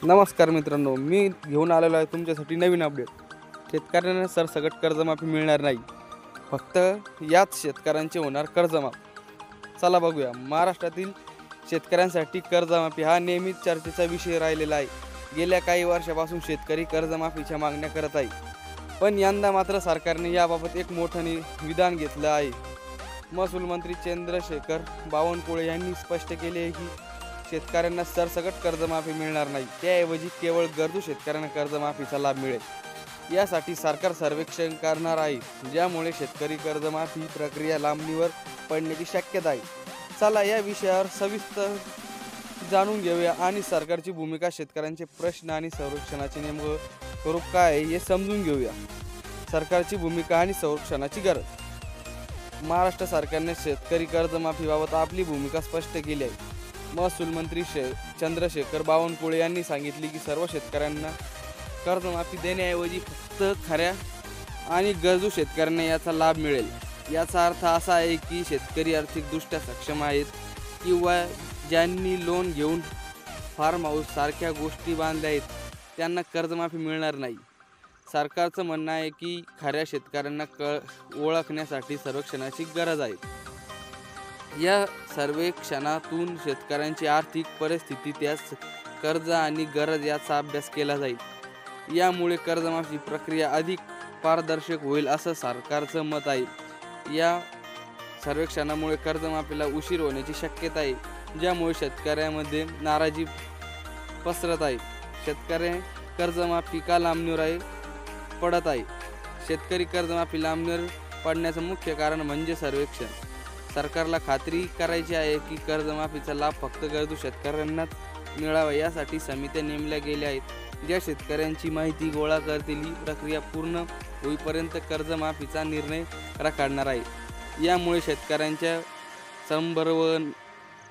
नमस्कार मित्रांनो, मी घेऊन आलेलो आहे तुमच्यासाठी नवीन अपडेट। शेतकऱ्यांना सरसकट कर्जमाफी मिळणार नाही, फक्त याच शेतकऱ्यांचे होणार कर्जमाफ। चला बघूया। महाराष्ट्रातील शेतकऱ्यांसाठी कर्जमाफी हा नेहमीच चर्चेचा विषय राहिलेला आहे। गेल्या काही वर्षापासून शेतकरी कर्जमाफीच्या मागण्या करत आहे, पण यंदा मात्र सरकारने याबाबत एक मोठं विधान घेतलं आहे। महसूल मंत्री चंद्रशेखर बावनकुळे यांनी स्पष्ट केले आहे की शेतकऱ्यांना सरसकट कर्जमाफी मिळणार नाही, त्याऐवजी केवळ गरजू शेतकऱ्यांना कर्जमाफीचा लाभ मिळेल। यासाठी सरकार सर्वेक्षण करणार आहे, ज्यामुळे शेतकरी कर्जमाफी प्रक्रिया लांबणीवर पडण्याची शक्यता आहे। चला या विषयावर सविस्तर जाणून घेऊया आणि सरकारची भूमिका, शेतकऱ्यांचे प्रश्न आणि संरक्षणाचे नेमकं स्वरूप काय आहे हे समजून घेऊया। सरकारची भूमिका आणि संरक्षणाची गरज। महाराष्ट्र सरकारने शेतकरी कर्जमाफीबाबत आपली भूमिका स्पष्ट केली आहे। महसूल मंत्री चंद्रशेखर बावनकुळे यांनी सांगितले की सर्व शेतकऱ्यांना कर्जमाफी देण्याऐवजी फक्त खऱ्या आणि गरजू शेतकऱ्यांना याचा लाभ मिळेल। याचा अर्थ असा आहे की शेतकरी आर्थिकदृष्ट्या सक्षम आहेत किंवा ज्यांनी लोन घेऊन फार्म हाऊस सारख्या गोष्टी बांधल्या आहेत, त्यांना कर्जमाफी मिळणार नाही। सरकारचं म्हणणं आहे की खऱ्या शेतकऱ्यांना ओळखण्यासाठी सर्वेक्षणाची गरज आहे। या सर्वेक्षणातून शेतकऱ्यांची आर्थिक परिस्थिती, त्यास कर्ज आणि गरज याचा अभ्यास केला जाईल। यामुळे कर्जमाफी प्रक्रिया अधिक पारदर्शक होईल असं सरकारचं मत आहे। या सर्वेक्षणामुळे कर्जमाफीला उशीर होण्याची शक्यता आहे, ज्यामुळे शेतकऱ्यांमध्ये नाराजी पसरत आहे। शेतकरी कर्जमाफी का लांबणीवर पडत आहे? शेतकरी कर्जमाफी लांबणीवर पडण्याचं मुख्य कारण म्हणजे सर्वेक्षण। सरकारला खात्री करायची आहे की कर्जमाफीचा लाभ फक्त गरजू शेतकऱ्यांनाच मिळावा। यासाठी समित्या नेमल्या गेल्या आहेत, ज्या शेतकऱ्यांची माहिती गोळा करतील। ही प्रक्रिया पूर्ण होईपर्यंत कर्जमाफीचा निर्णय काढणार आहे। यामुळे शेतकऱ्यांच्या संभ्रम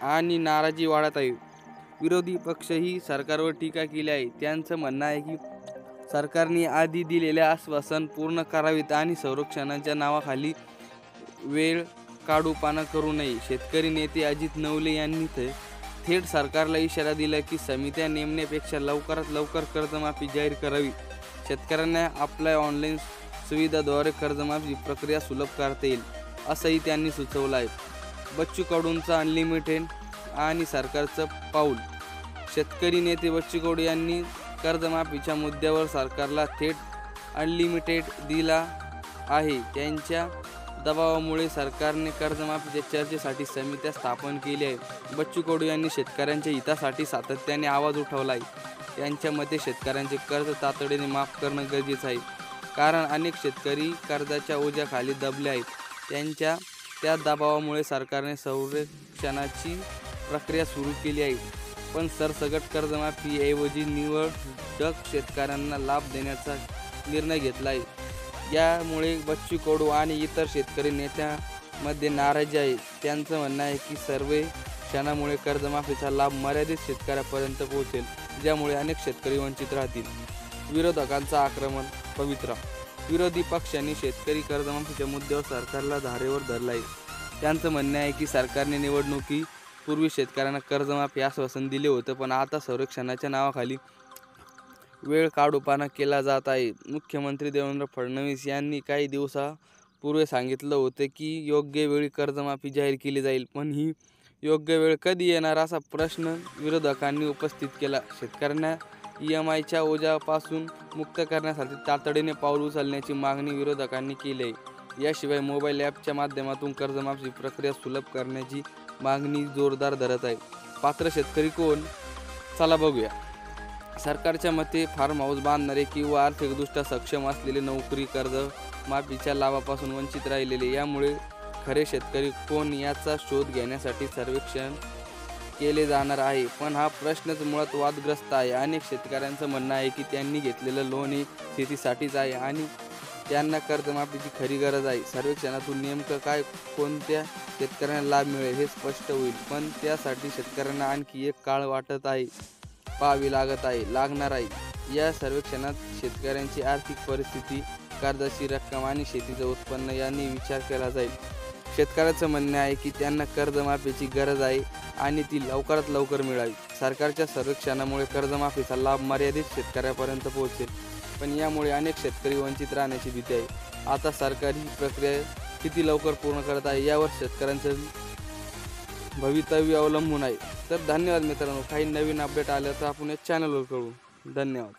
आणि नाराजी वाढत आहे। विरोधी पक्षही सरकारवर टीका केली आहे। त्यांचं म्हणणं आहे की सरकारने आधी दिलेले आश्वासन पूर्ण करावीत आणि संरक्षणाच्या नावाखाली वेळ काढूपाना करू नये। शेतकरी नेते अजित नवले यांनी थेट सरकारला इशारा दिला की समित्या नेमण्यापेक्षा लवकरात लवकर कर्जमाफी जाहीर करावी। शेतकऱ्यांना आपल्या ऑनलाईन सुविधाद्वारे कर्जमाफी प्रक्रिया सुलभ करता येईल, असंही त्यांनी सुचवलं आहे। बच्चू कडूंचा अनलिमिटेड आणि सरकारचं पाऊल। शेतकरी नेते बच्चू कडू यांनी कर्जमाफीच्या मुद्द्यावर सरकारला थेट अनलिमिटेड दिला आहे। त्यांच्या दबावामुळे सरकारने कर्जमाफीच्या चर्चेसाठी समित्या स्थापन केली आहे। बच्चू कडू यांनी शेतकऱ्यांच्या हितासाठी सातत्याने आवाज उठवला आहे। त्यांच्या मते शेतकऱ्यांचे कर्ज तातडीने माफ करणं गरजेचं आहे, कारण अनेक शेतकरी कर्जाच्या ओझ्याखाली दबले आहेत। त्या दबावामुळे सरकारने संरक्षणाची प्रक्रिया सुरू केली आहे, पण सरसकट कर्जमाफीऐवजी निवडक शेतकऱ्यांना लाभ देण्याचा निर्णय घेतला आहे। यामुळे बच्चू कडू आणि इतर शेतकरी नेत्यांमध्ये नाराजी आहे। त्यांचं म्हणणं आहे की सर्वेक्षणामुळे कर्जमाफीचा लाभ मर्यादित शेतकऱ्यापर्यंत पोहोचेल, ज्यामुळे अनेक शेतकरी वंचित राहतील। विरोधकांचा आक्रमण पवित्रा। विरोधी पक्षांनी शेतकरी कर्जमाफीच्या मुद्द्यावर सरकारला धारेवर धरलं आहे। त्यांचं म्हणणं आहे की सरकारने निवडणुकीपूर्वी शेतकऱ्यांना कर्जमाफी आश्वासन दिले होतं, पण आता संरक्षणाच्या नावाखाली वेळ काढूपाना केला जात आहे। मुख्यमंत्री देवेंद्र फडणवीस यांनी काही दिवसापूर्वी सांगितलं होतं की योग्य वेळी कर्जमाफी जाहीर केली जाईल, पण ही योग्य वेळ कधी येणार असा प्रश्न विरोधकांनी उपस्थित केला। शेतकऱ्यांना EMIच्या ओझ्यापासून मुक्त करण्यासाठी तातडीने पाऊल उचलण्याची मागणी विरोधकांनी केली आहे। याशिवाय मोबाईल ॲपच्या माध्यमातून कर्जमाफी प्रक्रिया सुलभ करण्याची मागणी जोरदार धरत आहे। पात्र शेतकरी कोण? चला बघूया। सरकारच्या मते फार्म हाऊस बांधणारे किंवा आर्थिकदृष्ट्या सक्षम असलेले नोकरी कर्जमाफीच्या लाभापासून वंचित राहिलेले। यामुळे खरे शेतकरी कोण याचा शोध घेण्यासाठी सर्वेक्षण केले जाणार आहे, पण हा प्रश्नच मुळात वादग्रस्त आहे। अनेक शेतकऱ्यांचं म्हणणं आहे की त्यांनी घेतलेलं लोन हे शेतीसाठीच आहे आणि त्यांना कर्जमाफीची खरी गरज आहे। सर्वेक्षणातून नेमकं कोणत्या शेतकऱ्यांना लाभ मिळेल हे स्पष्ट होईल, पण त्यासाठी शेतकऱ्यांना आणखी एक काळ पाहावी लागणार आहे। या सर्वेक्षणात शेतकऱ्यांची आर्थिक परिस्थिती, कर्जाची रक्कम आणि शेतीचं उत्पन्न यांनी विचार केला जाईल। शेतकऱ्याचं म्हणणं आहे की त्यांना कर्जमाफीची गरज आहे आणि ती लवकरात लवकर मिळावी। सरकारच्या सर्वेक्षणामुळे कर्जमाफीचा लाभ मर्यादित शेतकऱ्यापर्यंत पोहोचेल, पण यामुळे अनेक शेतकरी वंचित राहण्याची भीती आहे. आता सरकार ही प्रक्रिया किती लवकर पूर्ण करत आहे यावर शेतकऱ्यांचं भवितव्य अवलंबून आहे. तर धन्यवाद मित्रांनो. काही नवीन अपडेट आलं तर आपण या चॅनलवर कळू. धन्यवाद.